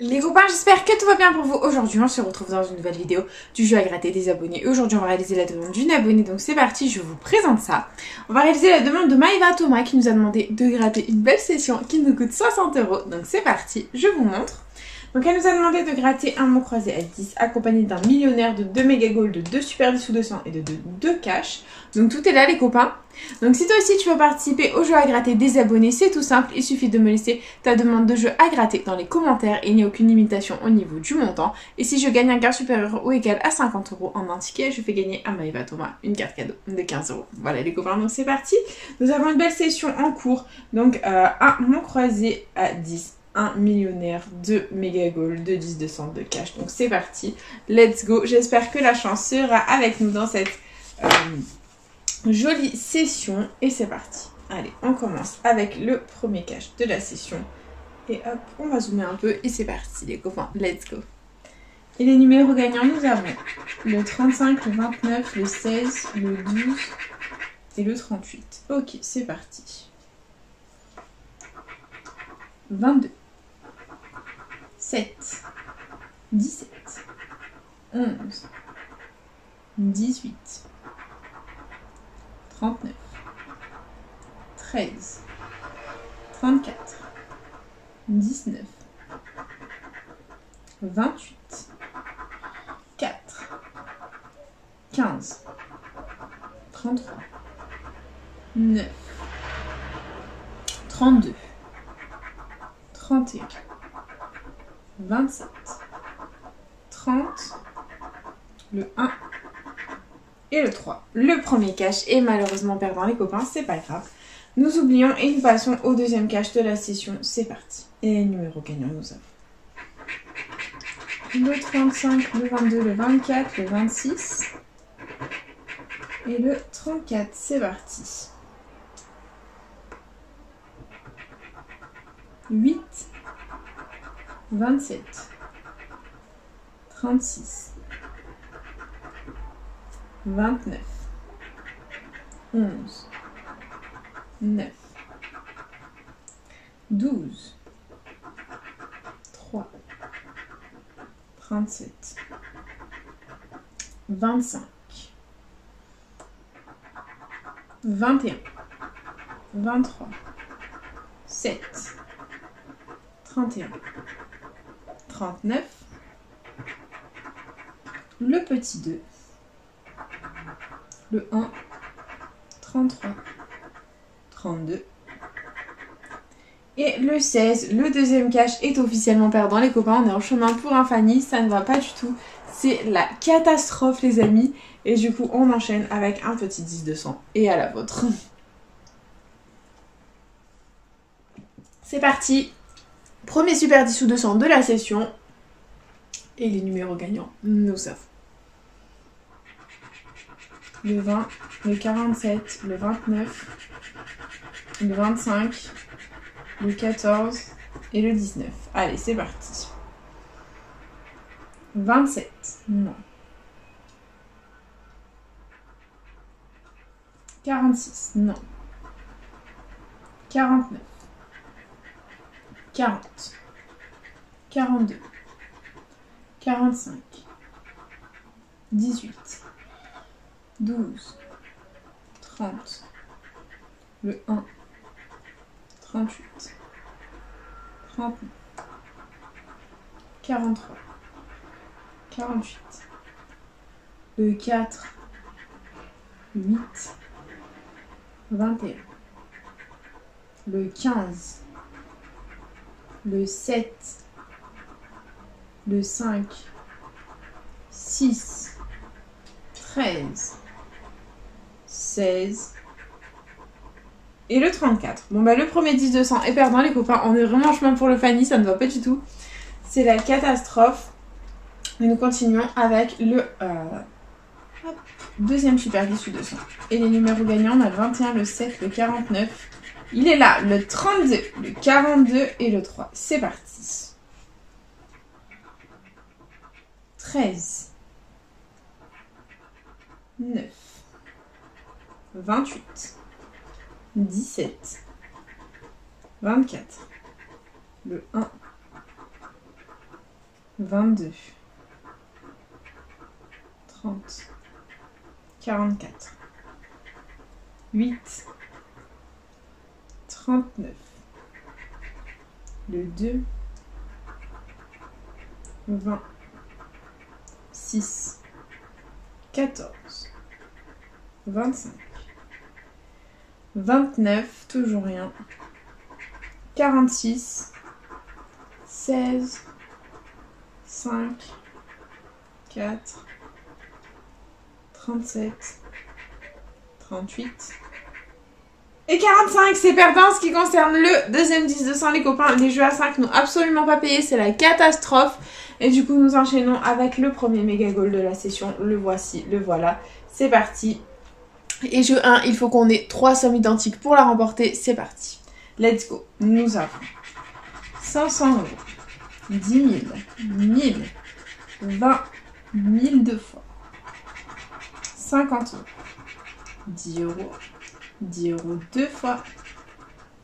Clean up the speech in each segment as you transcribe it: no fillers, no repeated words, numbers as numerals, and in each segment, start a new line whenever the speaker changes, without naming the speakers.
Les copains, j'espère que tout va bien pour vous. Aujourd'hui, on se retrouve dans une nouvelle vidéo du jeu à gratter des abonnés. Et aujourd'hui, on va réaliser la demande d'une abonnée. Donc c'est parti, je vous présente ça. On va réaliser la demande de Maïva Thomas qui nous a demandé de gratter une belle session qui nous coûte 60 €. Donc c'est parti, je vous montre. Donc elle nous a demandé de gratter un mot croisé à 10 accompagné d'un millionnaire, de 2 méga gold, de 2 super 10 ou 200 et de 2 cash. Donc tout est là les copains. Donc si toi aussi tu veux participer au jeu à gratter des abonnés, c'est tout simple, il suffit de me laisser ta demande de jeu à gratter dans les commentaires et il n'y a aucune limitation au niveau du montant. Et si je gagne un gain supérieur ou égal à 50 € en un ticket, je fais gagner à Maïva Thomas une carte cadeau de 15 €. Voilà les copains, donc c'est parti. Nous avons une belle session en cours, donc un mot croisé à 10. Un millionnaire, 2 méga gold, 2 10 200 de cash. Donc c'est parti, let's go. J'espère que la chance sera avec nous dans cette jolie session. Et c'est parti. Allez, on commence avec le premier cash de la session. Et hop, on va zoomer un peu et c'est parti les copains, let's go. Et les numéros gagnants, nous avons le 35, le 29, le 16, le 12 et le 38. Ok, c'est parti. 22. 7, 17, 11, 18, 39, 13, 34, 19, 28, 4, 15, 33, 9, 32, 31, 27, 30, le 1 et le 3. Le premier cash est malheureusement perdant les copains, c'est pas grave. Nous oublions et nous passons au deuxième cash de la session, c'est parti. Et les numéros gagnants nous avons le 35, le 22, le 24, le 26 et le 34, c'est parti. 8, 27, 36, 29, 11, 9, 12, 3, 37, 25, 21, 23, 7, 31, 39, le petit 2, le 1, 33, 32 et le 16. Le deuxième cash est officiellement perdant les copains, on est en chemin pour un Fanny, ça ne va pas du tout, c'est la catastrophe les amis et du coup on enchaîne avec un petit 10 200 et à la vôtre. C'est parti. Premier super 10 ou 200 de la session. Et les numéros gagnants, nous savons. Le 20, le 47, le 29, le 25, le 14 et le 19. Allez, c'est parti. 27, non. 46, non. 49. 40, 42, 45, 18, 12, 30, le 1, 38, 39, 43, 48, le 4, 8, 21, le 15, le 7, le 5, 6, 13, 16 et le 34. Bon bah le premier 10 200 est perdant les copains, on est vraiment en chemin pour le Fanny, ça ne va pas du tout. C'est la catastrophe. Et nous continuons avec le deuxième super 10 ou 200. Et les numéros gagnants, on a le 21, le 7, le 49. Il est là, le 32, le 42 et le 3. C'est parti. 13, 9, 28, 17, 24, le 1, 22, 30, 44, 8, 39, le 2, 20, 6, 14, 25, 29, toujours rien, 46, 16, 5, 4, 37, 38 et 45. C'est perdant ce qui concerne le deuxième 10-200 les copains. Les jeux à 5 n'ont absolument pas payé, c'est la catastrophe. Et du coup nous enchaînons avec le premier méga goal de la session. Le voici, le voilà. C'est parti. Et jeu 1, il faut qu'on ait 3 sommes identiques pour la remporter. C'est parti. Let's go. Nous avons 500 €, 10 000, 1000, 20, 1000 deux fois, 50 €, 10 €, 10 € deux fois,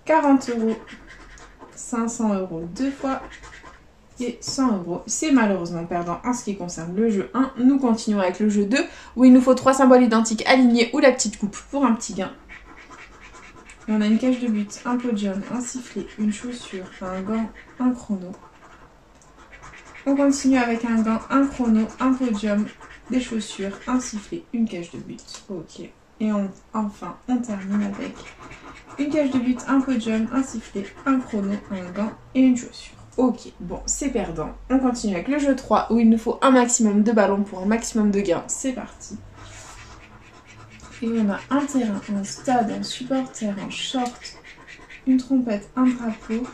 40 €, 500 € deux fois et 100 €. C'est malheureusement perdant en ce qui concerne le jeu 1. Nous continuons avec le jeu 2 où il nous faut 3 symboles identiques alignés ou la petite coupe pour un petit gain. Et on a une cage de but, un podium, un sifflet, une chaussure, un gant, un chrono. On continue avec un gant, un chrono, un podium, des chaussures, un sifflet, une cage de but. Ok. Et enfin, on termine avec une cage de but, un podium, un sifflet, un chrono, un gant et une chaussure. Ok, bon, c'est perdant. On continue avec le jeu 3 où il nous faut un maximum de ballons pour un maximum de gains. C'est parti. Et on a un terrain, un stade, un supporter, un short, une trompette, un drapeau,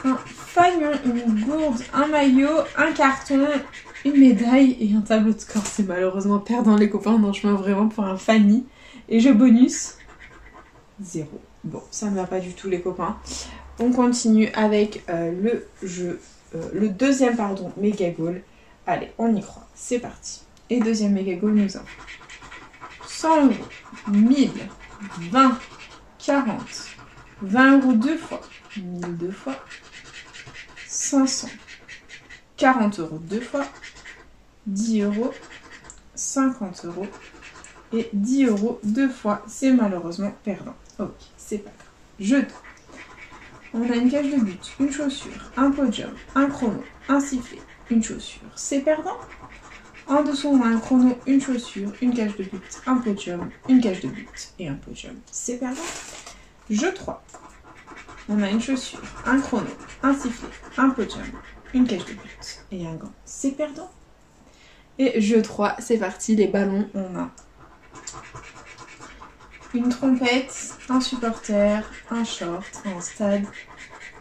un fanion, une gourde, un maillot, un carton, une médaille et un tableau de score. C'est malheureusement perdant les copains, on en chemin vraiment pour un Fanny. Et jeu bonus, 0. Bon, ça ne va pas du tout les copains. On continue avec le deuxième méga goal. Allez, on y croit, c'est parti. Et deuxième méga goal, nous avons 100 €, 1000, 20, 40, 20 € deux fois, 1000 deux fois, 500, 40 € deux fois, 10 €, 50 € et 10 € deux fois. C'est malheureusement perdant. Ok, c'est pas grave. Jeu 2. On a une cage de but, une chaussure, un podium, un chrono, un sifflet, une chaussure. C'est perdant. En dessous, on a un chrono, une chaussure, une cage de but, un podium, une cage de but et un podium. C'est perdant. Jeu 3. On a une chaussure, un chrono, un sifflet, un podium, une cage de but et un gant. C'est perdant. Et jeu 3, c'est parti. Les ballons, on a une trompette, un supporter, un short, un stade,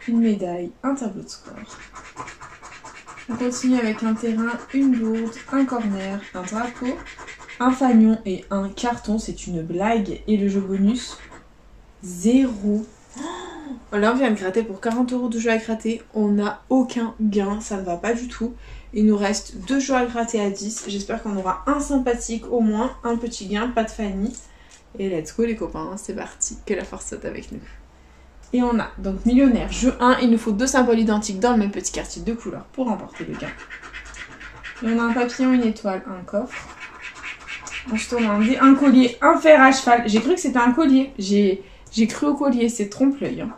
une médaille, un tableau de score. On continue avec un terrain, une gourde, un corner, un drapeau, un fanion et un carton. C'est une blague. Et le jeu bonus, 0. Oh, là, on vient de gratter pour 40 € de jeu à gratter. On n'a aucun gain, ça ne va pas du tout. Il nous reste 2 jeux à gratter à 10. J'espère qu'on aura un sympathique au moins, un petit gain, pas de Fanny. Et let's go les copains, c'est parti, que la force soit avec nous. Et on a donc millionnaire, jeu 1, il nous faut 2 symboles identiques dans le même petit quartier de couleurs pour remporter le gain. Et on a un papillon, une étoile, un coffre. On se tourne un collier, un fer à cheval. J'ai cru que c'était un collier, j'ai cru au collier, c'est trompe-l'œil. Hein.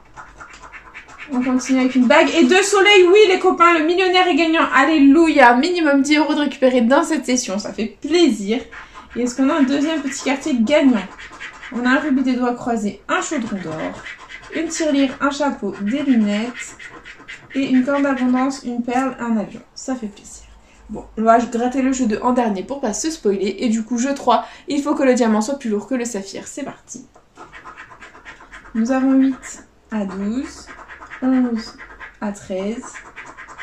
On continue avec une bague et 2 soleils, oui les copains, le millionnaire est gagnant, alléluia. Minimum 10 € de récupérer dans cette session, ça fait plaisir. Et est-ce qu'on a un deuxième petit quartier gagnant? On a un rubis des doigts croisés, un chaudron d'or, une tirelire, un chapeau, des lunettes et une corde d'abondance, une perle, un avion. Ça fait plaisir. Bon, on va gratter le jeu 2 en dernier pour pas se spoiler. Et du coup, jeu 3, il faut que le diamant soit plus lourd que le saphir. C'est parti. Nous avons 8 à 12, 11 à 13,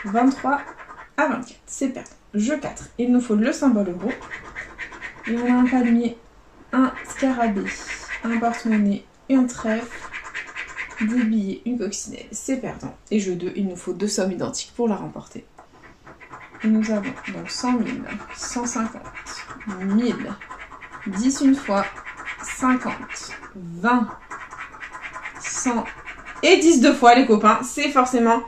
23 à 24. C'est perdant. Jeu 4. Il nous faut le symbole euro. Et on a un palmier, un scarabée, un porte-monnaie, un trèfle, des billets, une coccinelle. C'est perdant. Et jeu 2, il nous faut 2 sommes identiques pour la remporter. Et nous avons donc 100 000, 150, 1000, 10 une fois, 50, 20, 100 et 10 deux fois les copains. C'est forcément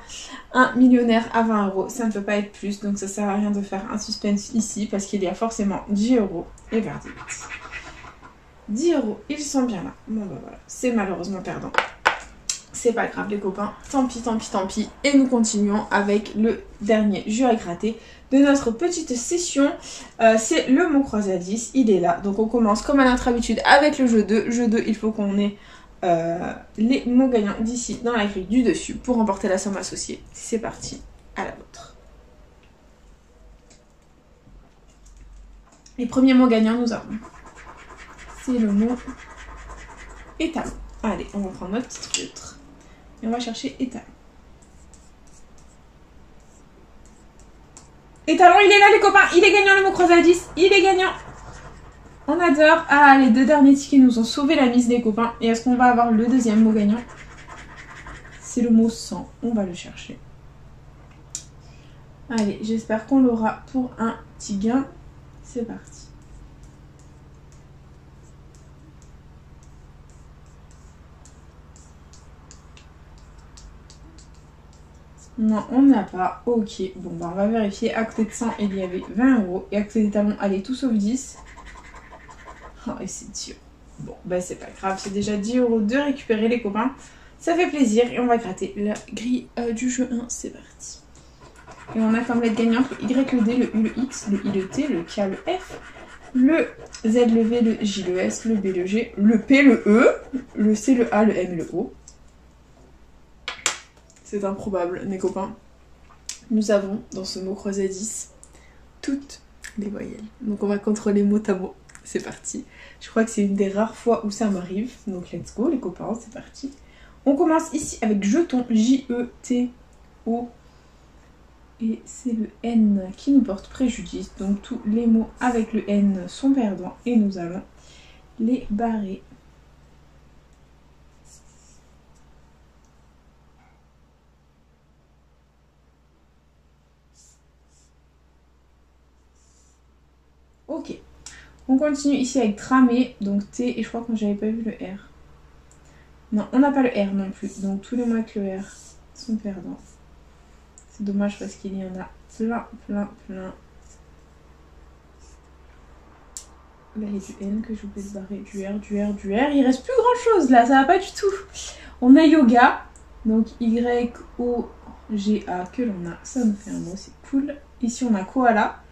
un millionnaire à 20 €. Ça ne peut pas être plus, donc ça sert à rien de faire un suspense ici parce qu'il y a forcément 10 € et verdict. 10 €, ils sont bien là. Bon bah voilà, c'est malheureusement perdant. C'est pas grave les copains, tant pis, tant pis, tant pis. Et nous continuons avec le dernier jeu à gratter de notre petite session. C'est le mot croisé à 10, il est là. Donc on commence comme à notre habitude avec le jeu 2. Jeu 2, il faut qu'on ait les mots gagnants d'ici dans la grille du dessus pour remporter la somme associée. C'est parti, à la vôtre. Les premiers mots gagnants, nous avons... C'est le mot étalon. Allez, on va prendre notre petite feutre. Et on va chercher étalon. Étalon, il est là les copains. Il est gagnant le mot croisé à 10. Il est gagnant. On adore. Ah, les deux derniers tickets nous ont sauvé la mise les copains. Et est-ce qu'on va avoir le deuxième mot gagnant? C'est le mot 100. On va le chercher. Allez, j'espère qu'on l'aura pour un petit gain. C'est parti. Non, on n'a pas. Ok, bon bah on va vérifier. À côté de 100, il y avait 20 €. Et à côté des talons, allez, tout sauf 10. Oh, et c'est 10 €. Bon, bah c'est pas grave, c'est déjà 10 € de récupérer les copains. Ça fait plaisir et on va gratter la grille du jeu 1. C'est parti. Et on a comme lettre gagnante le Y, le D, le U, le X, le I, le T, le K, le F, le Z, le V, le J, le S, le B, le G, le P, le E, le C, le A, le M et le O. C'est improbable, mes copains. Nous avons, dans ce mot croisé à 10, toutes les voyelles. Donc on va contrôler mot à mot. C'est parti. Je crois que c'est une des rares fois où ça m'arrive. Donc let's go, les copains, c'est parti. On commence ici avec jeton, J-E-T-O. Et c'est le N qui nous porte préjudice. Donc tous les mots avec le N sont perdants. Et nous allons les barrer. Ok, on continue ici avec tramé, donc T, et je crois que j'avais pas vu le R. Non, on n'a pas le R non plus, donc tous les mots avec le R sont perdants. C'est dommage parce qu'il y en a plein. Là, il y a du N que je voulais barrer, du R. Il reste plus grand chose là, ça va pas du tout. On a yoga, donc Y-O-G-A que l'on a, ça nous fait un mot, c'est cool. Ici on a koala,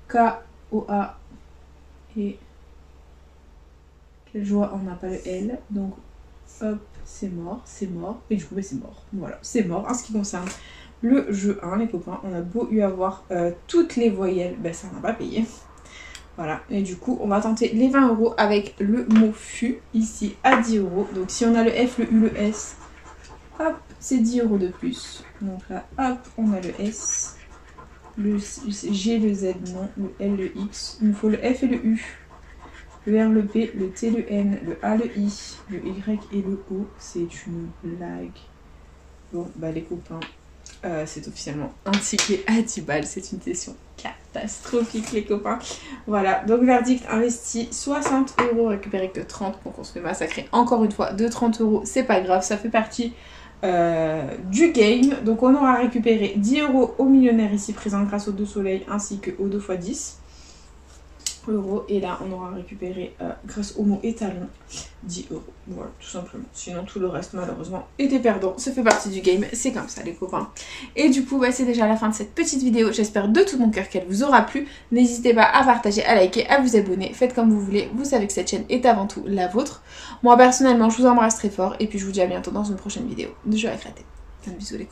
K-O-A. Et quelle joie, on n'a pas le L, donc hop, c'est mort, et du coup bah, c'est mort, voilà, c'est mort. En ce qui concerne le jeu 1, les copains, on a beau eu avoir toutes les voyelles, ben ça n'a pas payé, voilà, et du coup on va tenter les 20 € avec le mot fût, ici à 10 €, donc si on a le F, le U, le S, hop, c'est 10 € de plus, donc là, hop, on a le S, le G, le Z, non, le L, le X, il nous faut le F et le U, le R, le P, le T, le N, le A, le I, le Y et le O, c'est une blague. Bon, bah les copains, c'est officiellement un ticket à 10 balles, c'est une session catastrophique les copains. Voilà, donc verdict investi 60 €, récupéré que 30, donc on se fait massacrer encore une fois de 30 €, c'est pas grave, ça fait partie du game. Donc on aura récupéré 10 € au millionnaire ici présent grâce aux 2 soleils ainsi que aux 2 x 10 €, et là on aura récupéré grâce au mot étalon 10 €, voilà tout simplement. Sinon tout le reste malheureusement était perdant, ça fait partie du game, c'est comme ça les copains. Et du coup bah, c'est déjà la fin de cette petite vidéo, j'espère de tout mon cœur qu'elle vous aura plu. N'hésitez pas à partager, à liker, à vous abonner, faites comme vous voulez, vous savez que cette chaîne est avant tout la vôtre. Moi personnellement je vous embrasse très fort et puis je vous dis à bientôt dans une prochaine vidéo de jeux à gratter. Un bisou les copains.